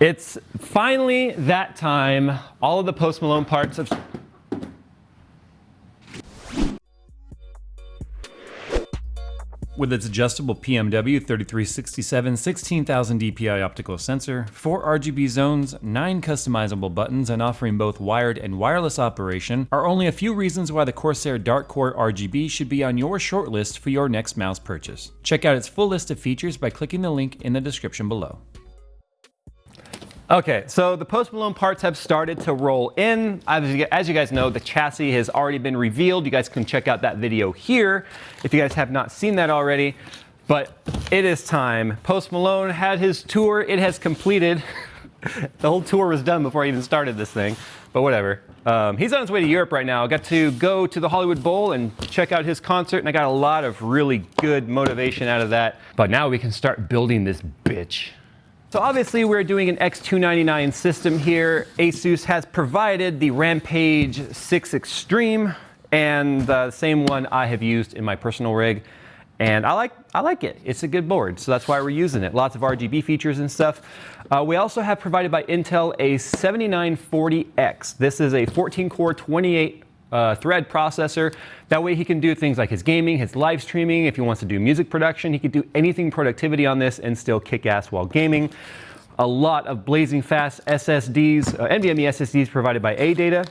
It's finally that time. All of the Post Malone parts have... With its adjustable PMW 3367 16,000 dpi optical sensor, 4 RGB zones, 9 customizable buttons, and offering both wired and wireless operation are only a few reasons why the Corsair Dark Core RGB should be on your shortlist for your next mouse purchase. Check out its full list of features by clicking the link in the description below. Okay, so the Post Malone parts have started to roll in. As you guys know, the chassis has already been revealed. You guys can check out that video here if you guys have not seen that already. But it is time. Post Malone had his tour. It has completed. The whole tour was done before I even started this thing, but whatever. He's on his way to Europe right now. I got to go to the Hollywood Bowl and check out his concert, and I got a lot of really good motivation out of that. But now we can start building this bitch. So obviously we're doing an X299 system here. ASUS has provided the Rampage 6 Extreme, and the same one I have used in my personal rig. And I like it. It's a good board, so that's why we're using it. Lots of RGB features and stuff. We also have provided by Intel a 7940X. This is a 14-core, 28 thread processor. That way he can do things like his gaming, his live streaming. If he wants to do music production, he could do anything productivity on this and still kick ass while gaming. A lot of blazing fast SSDs, NVMe SSDs provided by AData.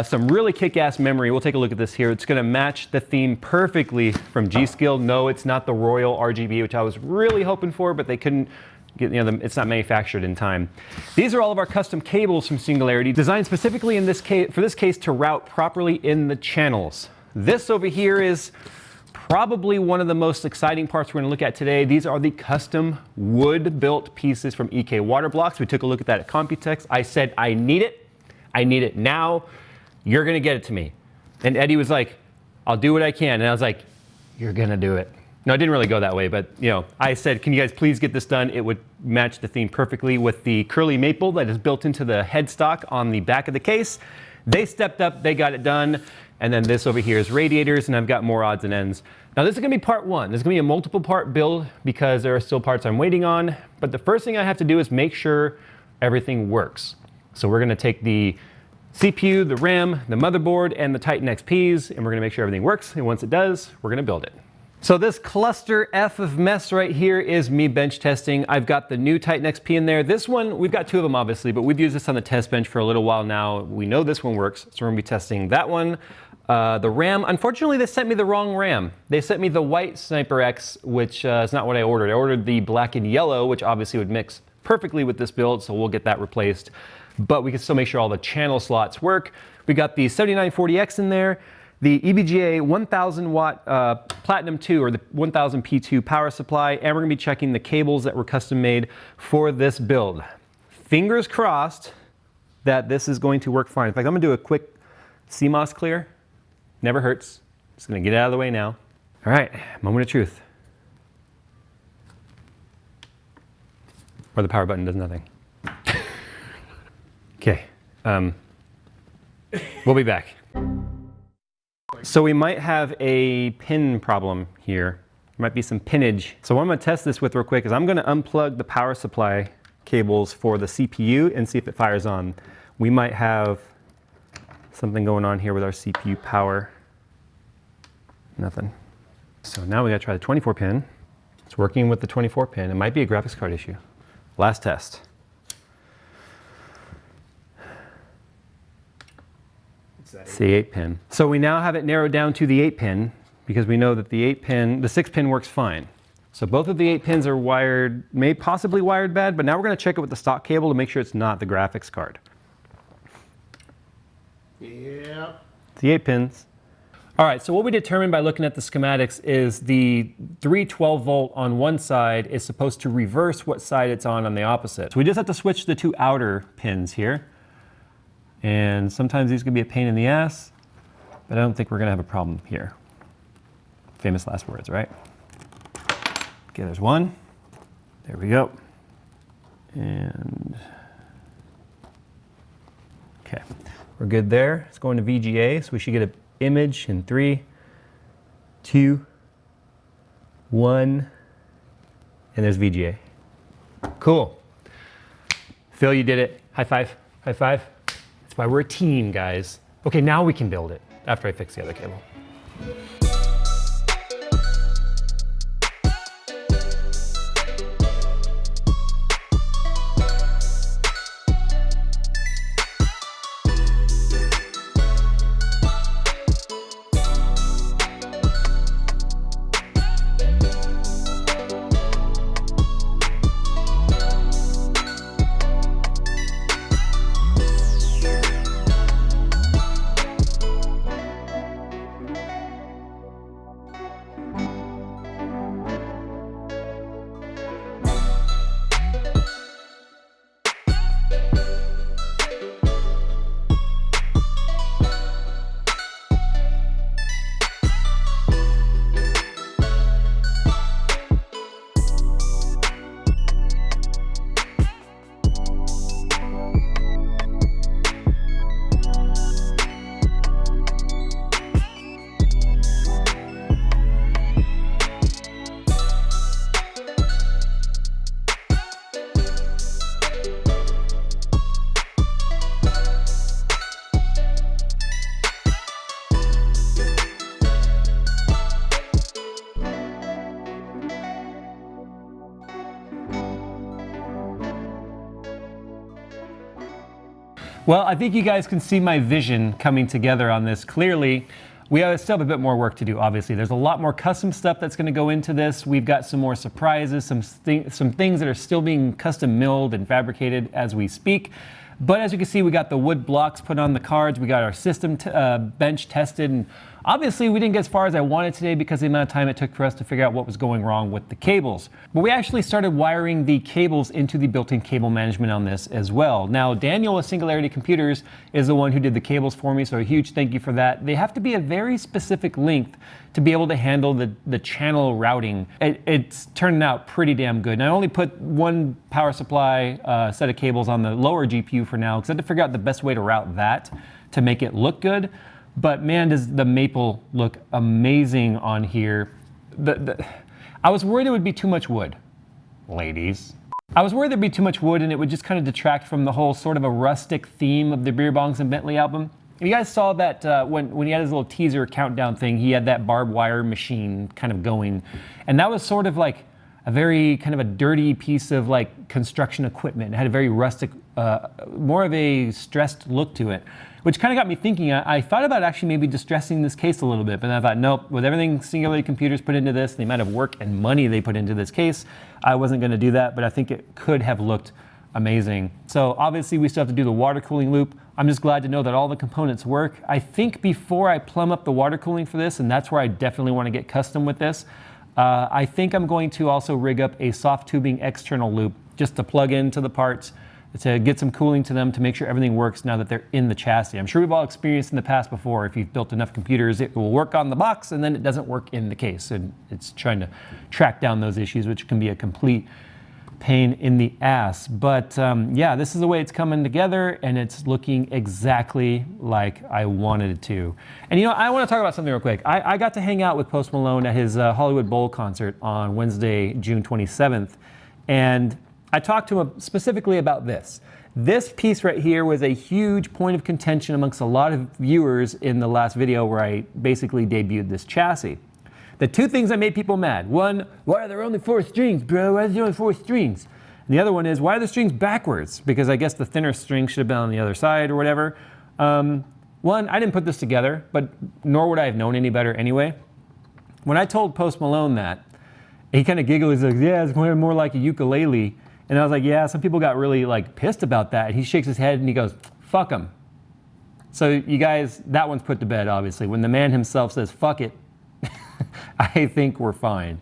Some really kick-ass memory. We'll take a look at this here. It's going to match the theme perfectly from G.Skill. No, it's not the Royal RGB, which I was really hoping for, but they couldn't get, it's not manufactured in time. These are all of our custom cables from Singularity, designed specifically in this case, for this case, to route properly in the channels. This over here is probably one of the most exciting parts we're going to look at today. These are the custom wood-built pieces from EK Water Blocks. We took a look at that at Computex. I said, I need it. I need it now. You're going to get it to me. And Eddie was like, I'll do what I can. And I was like, you're going to do it. No, it didn't really go that way, but I said, can you guys please get this done? It would match the theme perfectly with the curly maple that is built into the headstock on the back of the case. They stepped up, they got it done. And then this over here is radiators, and I've got more odds and ends. Now this is gonna be part one. This is gonna be a multiple part build because there are still parts I'm waiting on. But the first thing I have to do is make sure everything works. So we're gonna take the CPU, the RAM, the motherboard, and the Titan XPs, and we're gonna make sure everything works. And once it does, we're gonna build it. So this cluster F of mess right here is me bench testing. I've got the new Titan XP in there. This one, we've got two of them obviously, but we've used this on the test bench for a little while now. We know this one works, so we're gonna be testing that one. The RAM, unfortunately they sent me the wrong RAM. They sent me the white Sniper X, which is not what I ordered. I ordered the black and yellow, which obviously would mix perfectly with this build, so we'll get that replaced. But we can still make sure all the channel slots work. We got the 7940X in there, the EVGA 1000 watt Platinum 2 or the 1000 P2 power supply, and we're gonna be checking the cables that were custom made for this build. Fingers crossed that this is going to work fine. In fact, I'm gonna do a quick CMOS clear. Never hurts. Just gonna get out of the way now. All right, moment of truth. Or the power button does nothing. Okay, we'll be back. So we might have a pin problem here. There might be some pinnage. So what I'm gonna test this with real quick is I'm gonna unplug the power supply cables for the CPU and see if it fires on. We might have something going on here with our CPU power. Nothing. So now we gotta try the 24 pin. It's working with the 24 pin. It might be a graphics card issue. Last test. It's the 8 pin. So we now have it narrowed down to the 8 pin because we know that the 6 pin works fine. So both of the 8 pins are wired, possibly wired bad, but now we're gonna check it with the stock cable to make sure it's not the graphics card. Yeah. It's the 8 pins. All right, so what we determined by looking at the schematics is the 312 volt on one side is supposed to reverse what side it's on the opposite. So we just have to switch the two outer pins here. And sometimes these can be a pain in the ass, but I don't think we're gonna have a problem here. Famous last words, right? Okay, there's one. There we go. And, okay, we're good there. It's going to VGA, so we should get an image in 3, 2, 1, and there's VGA. Cool. Phil, you did it. High five, high five. That's why we're a team, guys. Okay, now we can build it after I fix the other cable. Well, I think you guys can see my vision coming together on this clearly. We still have a bit more work to do, obviously. There's a lot more custom stuff that's going to go into this. We've got some more surprises, some things that are still being custom milled and fabricated as we speak. But as you can see, we got the wood blocks put on the cards. We got our system bench tested. And obviously, we didn't get as far as I wanted today because of the amount of time it took for us to figure out what was going wrong with the cables. But we actually started wiring the cables into the built-in cable management on this as well. Now, Daniel with Singularity Computers is the one who did the cables for me, so a huge thank you for that. They have to be a very specific length to be able to handle the channel routing. It's turning out pretty damn good. And I only put one power supply set of cables on the lower GPU for now because I had to figure out the best way to route that to make it look good. But man, does the maple look amazing on here. I was worried it would be too much wood, ladies. I was worried there'd be too much wood and it would just kind of detract from the whole sort of a rustic theme of the Beer Bongs and Bentley album. And you guys saw that when he had his little teaser countdown thing, he had that barbed wire machine kind of going. And that was sort of like a very kind of a dirty piece of like construction equipment. It had a very rustic, more of a stressed look to it, which kind of got me thinking. I thought about actually maybe distressing this case a little bit, but then I thought, nope, with everything Singularity Computers put into this, the amount of work and money they put into this case, I wasn't gonna do that, but I think it could have looked amazing. So obviously we still have to do the water cooling loop. I'm just glad to know that all the components work. I think before I plumb up the water cooling for this, and that's where I definitely want to get custom with this, I think I'm going to also rig up a soft tubing external loop just to plug into the parts to get some cooling to them to make sure everything works now that they're in the chassis. I'm sure we've all experienced in the past before, if you've built enough computers, it will work on the box and then it doesn't work in the case. And it's trying to track down those issues, which can be a complete pain in the ass. But yeah, this is the way it's coming together and it's looking exactly like I wanted it to. And you know, I want to talk about something real quick. I got to hang out with Post Malone at his Hollywood Bowl concert on Wednesday, June 27th. And I talked to him specifically about this. This piece right here was a huge point of contention amongst a lot of viewers in the last video where I basically debuted this chassis. The two things that made people mad. One, why are there only 4 strings, bro? Why are there only 4 strings? And the other one is, why are the strings backwards? Because I guess the thinner string should have been on the other side or whatever. One, I didn't put this together, but nor would I have known any better anyway. When I told Post Malone that, he kind of giggled. He's like, yeah, it's more like a ukulele. And I was like, yeah, some people got really like pissed about that. And he shakes his head and he goes, fuck them. So you guys, that one's put to bed, obviously. When the man himself says, fuck it, I think we're fine.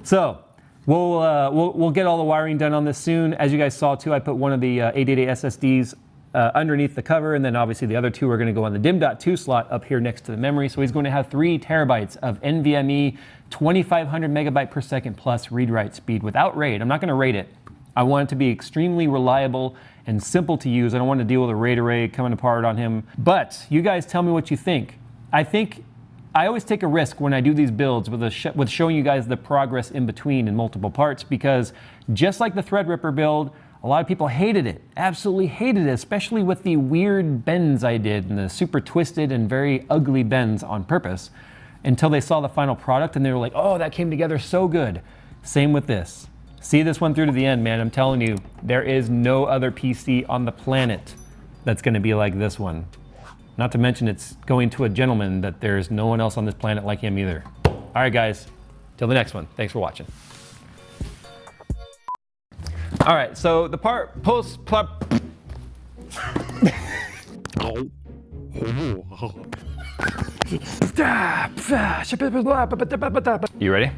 So we'll get all the wiring done on this soon. As you guys saw too, I put one of the 888 SSDs underneath the cover, and then obviously the other 2 are going to go on the DIMM.2 slot up here next to the memory. So he's going to have 3 terabytes of NVMe, 2500 megabyte per second plus read-write speed without RAID. I'm not going to RAID it. I want it to be extremely reliable and simple to use. I don't want to deal with a RAID array coming apart on him. But you guys tell me what you think. I always take a risk when I do these builds with showing you guys the progress in between in multiple parts, because just like the Threadripper build, A lot of people hated it, absolutely hated it, especially with the weird bends I did and the super twisted and very ugly bends on purpose, until they saw the final product and they were like, oh, that came together so good. Same with this. See this one through to the end, man. I'm telling you, there is no other PC on the planet that's gonna be like this one. Not to mention it's going to a gentleman that there's no one else on this planet like him either. All right, guys, till the next one. Thanks for watching. All right, so the part post plot. You ready?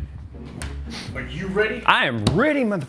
Are you ready? I am ready, mother.